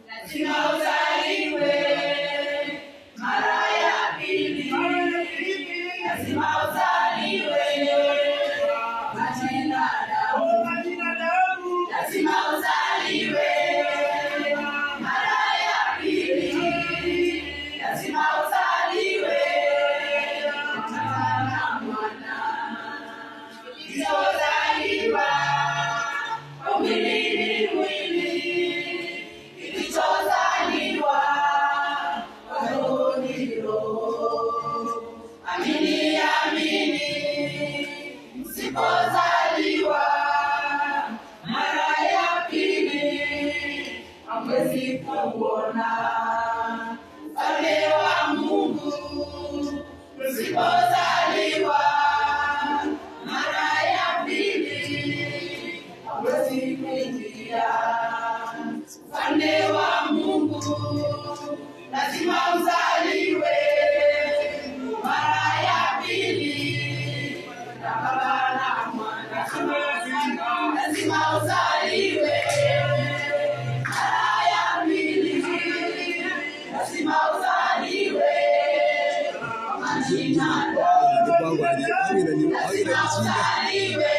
lazima uzaliwe mara ya pili, lazima uzaliwe majina damu, lazima uzaliwe mara ya pili, lazima uzaliwe mwana mwana, kilichozaliwa kwa mwili ni mwili, kilichozaliwa kwa roho ni roho. Amini amini, msipozaliwa mara ya pili hamwezi kuona ufalme wa Mungu. Msipozaliwa mara ya pili hamwezi kuingia ufalme wa Mungu. Lazima uzaliwe mara ya pili na Baba na Mwana. Lazima uzaliwe mara ya pili, lazima uzaliwe kwa majina, lazima uzaliwe